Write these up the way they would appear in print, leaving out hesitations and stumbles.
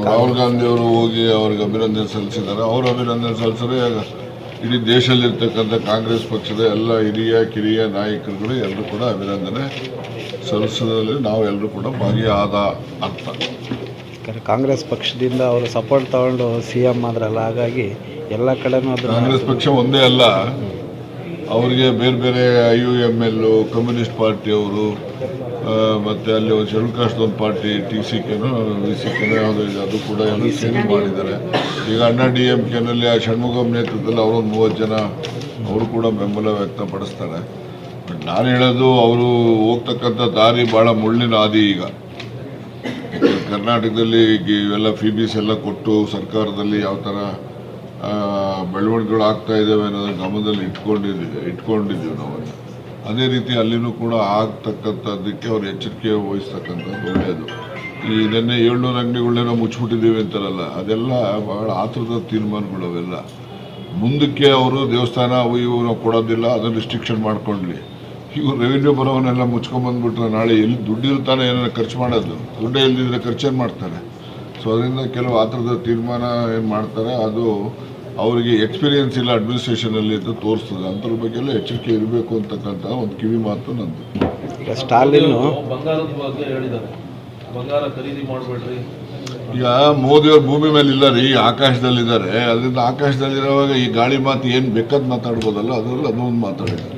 ರಾಹುಲ್ ಗಾಂಧಿ ಅವರು ಹೋಗಿ ಅವ್ರಿಗೆ ಅಭಿನಂದನೆ ಸಲ್ಲಿಸಿದ್ದಾರೆ. ಅವರು ಅಭಿನಂದನೆ ಸಲ್ಲಿಸಿದ್ರೆ ಇಡೀ ದೇಶದಲ್ಲಿರ್ತಕ್ಕಂಥ ಕಾಂಗ್ರೆಸ್ ಪಕ್ಷದ ಎಲ್ಲ ಹಿರಿಯ ಕಿರಿಯ ನಾಯಕರುಗಳು ಎಲ್ಲರೂ ಕೂಡ ಅಭಿನಂದನೆ ಸಲ್ಲಿಸೋದ್ರಲ್ಲಿ ನಾವು ಎಲ್ಲರೂ ಕೂಡ ಭಾಗಿಯಾದ ಅರ್ಥ. ಕಾಂಗ್ರೆಸ್ ಪಕ್ಷದಿಂದ ಅವರು ಸಪೋರ್ಟ್ ತಗೊಂಡು CM ಆದ್ರಲ್ಲ, ಹಾಗಾಗಿ ಎಲ್ಲ ಕಡೆನೂ ಕಾಂಗ್ರೆಸ್ ಪಕ್ಷ ಒಂದೇ ಅಲ್ಲ, ಅವರಿಗೆ ಬೇರೆ ಬೇರೆ IUML ಕಮ್ಯುನಿಸ್ಟ್ ಪಾರ್ಟಿಯವರು ಮತ್ತು ಅಲ್ಲಿ ಒಂದು ಶೆಡ್ಯೂಲ್ ಕಾಸ್ಟ್ ಒಂದು ಪಾರ್ಟಿ TCKನೋ VCKನೋ ಯಾವುದೋ ಇದೆ, ಅದು ಕೂಡ ಎಲ್ಲ ಸೇರಿ ಮಾಡಿದ್ದಾರೆ. ಈಗ ಅಣ್ಣಾ DMKನಲ್ಲಿ ಆ ಷಣ್ಮುಗಂ ನೇತೃತ್ವದಲ್ಲಿ ಅವರೊಂದು 30 ಜನ ಅವರು ಕೂಡ ಬೆಂಬಲ ವ್ಯಕ್ತಪಡಿಸ್ತಾರೆ. ಬಟ್ ನಾನು ಹೇಳೋದು, ಅವರು ಹೋಗ್ತಕ್ಕಂಥ ದಾರಿ ಭಾಳ ಮುಳ್ಳಿನ ಹಾದಿ. ಈಗ ಕರ್ನಾಟಕದಲ್ಲಿ ಇವೆಲ್ಲ ಫೀಬೀಸ್ ಎಲ್ಲ ಕೊಟ್ಟು ಸರ್ಕಾರದಲ್ಲಿ ಯಾವ ಥರ ಬೆಳವಣಿಗೆಗಳು ಆಗ್ತಾ ಇದ್ದಾವೆ ಅನ್ನೋದನ್ನು ಗಮನದಲ್ಲಿ ಇಟ್ಕೊಂಡಿದ್ದೀವಿ ನಾವು. ಅದೇ ರೀತಿ ಅಲ್ಲಿನೂ ಕೂಡ ಆಗ್ತಕ್ಕಂಥದ್ದಕ್ಕೆ ಅವ್ರು ಎಚ್ಚರಿಕೆ ವಹಿಸ್ತಕ್ಕಂಥದ್ದು ಒಳ್ಳೆಯದು. ಈ ನಿನ್ನೆ 700 ಅಂಗಡಿಗಳನ್ನೇನೋ ಮುಚ್ಚಿಬಿಟ್ಟಿದ್ದೀವಿ ಅಂತಾರಲ್ಲ, ಅದೆಲ್ಲ ಬಹಳ ಆತುರದ ತೀರ್ಮಾನಗಳು. ಅವೆಲ್ಲ ಮುಂದಕ್ಕೆ ಅವರು ದೇವಸ್ಥಾನ ಅವು ಇವು ನಾವು ಕೊಡೋದಿಲ್ಲ, ಅದನ್ನು ರಿಸ್ಟ್ರಿಕ್ಷನ್ ಮಾಡ್ಕೊಂಡ್ಲಿ. ಇವರು ರೆವಿನ್ಯೂ ಬರೋವನ್ನೆಲ್ಲ ಮುಚ್ಕೊಂಡ್ಬಂದ್ಬಿಟ್ರೆ ನಾಳೆ ಎಲ್ಲಿ ದುಡ್ಡಿರ್ತಾನೆ ಏನಾರ ಖರ್ಚು ಮಾಡೋದು, ದುಡ್ಡೇ ಇಲ್ದಿದ್ರೆ ಖರ್ಚೇನು ಮಾಡ್ತಾರೆ. ಸೊ ಅದರಿಂದ ಕೆಲವು ಆತುರದ ತೀರ್ಮಾನ ಏನು ಮಾಡ್ತಾರೆ, ಅದು ಅವರಿಗೆ ಎಕ್ಸ್ಪೀರಿಯನ್ಸ್ ಇಲ್ಲ ಅಡ್ಮಿನಿಸ್ಟ್ರೇಷನಲ್ಲಿ ಅಂತ ತೋರಿಸ್ತದೆ. ಅಂಥದ್ರ ಬಗ್ಗೆ ಎಲ್ಲ ಎಚ್ಚರಿಕೆ ಇರಬೇಕು ಅಂತಕ್ಕಂಥ ಒಂದು ಕಿವಿ ಮಾತು ನಂದು. ಈಗ ಸ್ಟಾಲಿನ್ ಬಂಗಾರದ ಬಗ್ಗೆ ಹೇಳಿದ್ದಾರೆ, ಬಂಗಾರ ಖರೀದಿ ಮಾಡಬೇಡ್ರಿ. ಈಗ ಮೋದಿಯವ್ರು ಭೂಮಿ ಮೇಲೆ ಇಲ್ಲ ರೀ, ಆಕಾಶದಲ್ಲಿದ್ದಾರೆ. ಅದರಿಂದ ಆಕಾಶದಲ್ಲಿರುವಾಗ ಈ ಗಾಳಿ ಮಾತು ಏನು ಬೇಕಾದ್ ಮಾತಾಡ್ಬೋದಲ್ಲ, ಅದರಲ್ಲಿ ಅದೊಂದು ಮಾತಾಡಿದ್ದಾರೆ.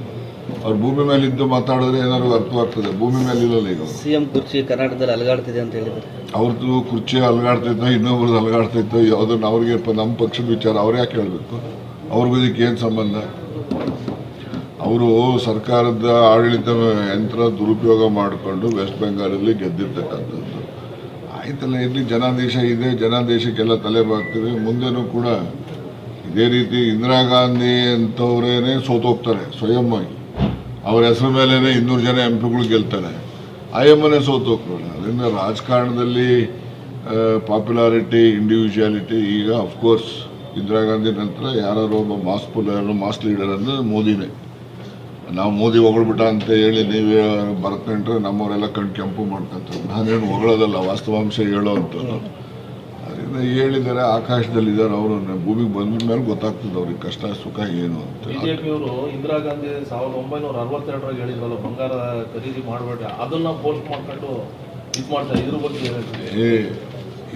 ಅವ್ರು ಭೂಮಿ ಮೇಲೆ ಇದ್ದು ಮಾತಾಡಿದ್ರೆ ಏನಾದ್ರು ಅರ್ಥವಾಗ್ತದೆ. ಭೂಮಿ ಮೇಲೆ ಇಲ್ಲಲ್ಲ. ಈಗ CM ಕುರ್ಚಿ ಕರ್ನಾಟಕದಲ್ಲಿ ಅಲಗಾಡ್ತಿದೆ ಅಂತ ಹೇಳಿದ್ರು. ಅವ್ರದ್ದು ಕುರ್ಚಿ ಅಲಗಾಡ್ತಿದ್ದೋ ಇನ್ನೊಬ್ರದ್ದು ಅಲಗಾಡ್ತಿದ್ದೋ ಯಾವುದನ್ನು ಅವ್ರಿಗೆ ನಮ್ಮ ಪಕ್ಷದ ವಿಚಾರ ಅವ್ರು ಯಾಕೆ ಹೇಳಬೇಕು? ಅವ್ರಿಗೂ ಇದಕ್ಕೆ ಏನು ಸಂಬಂಧ? ಅವರು ಸರ್ಕಾರದ ಆಡಳಿತ ಯಂತ್ರ ದುರುಪಯೋಗ ಮಾಡಿಕೊಂಡು ವೆಸ್ಟ್ ಬೆಂಗಾಲಲ್ಲಿ ಗೆದ್ದಿರ್ತಕ್ಕಂಥದ್ದು. ಆಯ್ತಲ್ಲ, ಇರಲಿ, ಜನಾದೇಶ ಇದೆ, ಜನಾದೇಶಕ್ಕೆಲ್ಲ ತಲೆ ಬಾಗ್ತೀವಿ. ಮುಂದೆನೂ ಕೂಡ ಇದೇ ರೀತಿ ಇಂದಿರಾ ಗಾಂಧಿ ಅಂತವರೇನೆ ಸೋತೋಗ್ತಾರೆ ಸ್ವಯಂವಾಗಿ. ಅವ್ರ ಹೆಸರು ಮೇಲೇ 200 ಜನ MP ಗೆಲ್ತಾರೆ. IMನೇ ಸೋತೋಗ್ತಾರೆ. ಅದರಿಂದ ರಾಜಕಾರಣದಲ್ಲಿ ಪಾಪ್ಯುಲಾರಿಟಿ, ಇಂಡಿವಿಜುವಾಲಿಟಿ. ಈಗ ಅಫ್ಕೋರ್ಸ್ ಇಂದಿರಾ ಗಾಂಧಿ ನಂತರ ಯಾರು ಒಬ್ಬ ಮಾಸ್ ಲೀಡರ್ ಅಂದರೆ ಮೋದಿನೇ. ನಾವು ಮೋದಿ ಹೊಗಳ್ಬಿಟ್ಟ ಅಂತ ಹೇಳಿ ನೀವೇ ಬರ್ಕೊಂಡ್ರೆ ನಮ್ಮವರೆಲ್ಲ ಕಣ್ಣು ಕೆಂಪು ಮಾಡ್ಕೊಂತಾರೆ. ನಾನೇನು ಹೊಗಳೋದಲ್ಲ, ವಾಸ್ತವಾಂಶ ಹೇಳೋ ಅಂಥದ್ದು. ಅದರಿಂದ ಹೇಳಿದ್ದಾರೆ, ಆಕಾಶದಲ್ಲಿದ್ದಾರೆ. ಅವರು ಭೂಮಿಗೆ ಬಂದ ಮೇಲೆ ಗೊತ್ತಾಗ್ತದೆ ಅವ್ರಿಗೆ ಕಷ್ಟ ಸುಖ ಏನು ಅಂತ. ಬಿಜೆಪಿಯವರು ಇಂದಿರಾ ಗಾಂಧಿ 1962 ಹೇಳಿದ್ರಲ್ಲ, ಬಂಗಾರ ಖರೀದಿ ಮಾಡಬೇಡಿ, ಅದನ್ನ ಪೋಸ್ಟ್ ಮಾಡ್ಕೊಂಡು ಇದು ಮಾಡ್ತಾರೆ. ಇದ್ರ ಬಗ್ಗೆ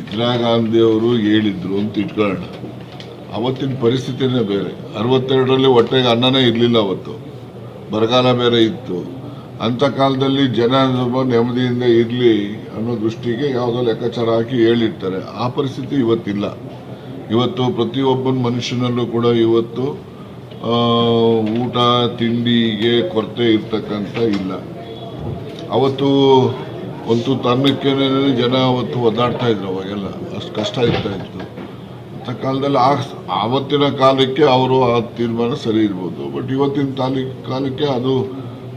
ಇಂದಿರಾ ಗಾಂಧಿಯವರು ಹೇಳಿದ್ರು ಅಂತ ಇಟ್ಕೊಳ್ಳೋಣ. ಅವತ್ತಿನ ಪರಿಸ್ಥಿತಿನೇ ಬೇರೆ. 62ರಲ್ಲಿ ಹೊಟ್ಟೆಗೆ ಅನ್ನನೇ ಇರಲಿಲ್ಲ, ಅವತ್ತು ಬರಗಾಲ ಬೇರೆ ಇತ್ತು. ಅಂಥ ಕಾಲದಲ್ಲಿ ಜನ ನೆಮ್ಮದಿಯಿಂದ ಇರಲಿ ಅನ್ನೋ ದೃಷ್ಟಿಗೆ ಯಾವುದೋ ಲೆಕ್ಕಾಚಾರ ಹಾಕಿ ಹೇಳಿರ್ತಾರೆ. ಆ ಪರಿಸ್ಥಿತಿ ಇವತ್ತಿಲ್ಲ. ಇವತ್ತು ಪ್ರತಿಯೊಬ್ಬನ ಮನುಷ್ಯನಲ್ಲೂ ಕೂಡ ಇವತ್ತು ಊಟ ತಿಂಡಿಗೆ ಕೊರತೆ ಇರ್ತಕ್ಕಂಥ ಇಲ್ಲ. ಅವತ್ತು ಒಂದು ತನ್ನಕ್ಕೇನೆ ಜನ ಅವತ್ತು ಒದ್ದಾಡ್ತಾ ಇದ್ರು. ಅವಾಗೆಲ್ಲ ಅಷ್ಟು ಕಷ್ಟ ಇರ್ತಾ ಇತ್ತು. ಅಂಥ ಕಾಲದಲ್ಲಿ ಆವತ್ತಿನ ಕಾಲಕ್ಕೆ ಅವರು ಆ ತೀರ್ಮಾನ ಸರಿ ಇರ್ಬೋದು. ಬಟ್ ಇವತ್ತಿನ ಕಾಲಕ್ಕೆ ಅದು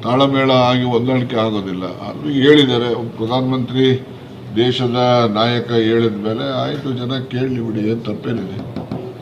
ತಾಳಮೇಳ ಆಗಿ ಹೊಂದಾಣಿಕೆ ಆಗೋದಿಲ್ಲ. ಅದು ಹೇಳಿದ್ದಾರೆ ಪ್ರಧಾನಮಂತ್ರಿ, ದೇಶದ ನಾಯಕ ಹೇಳಿದ ಮೇಲೆ ಆಯಿತು, ಜನ ಕೇಳಲಿ ಬಿಡಿ, ಏನು ತಪ್ಪೇನಿದೆ.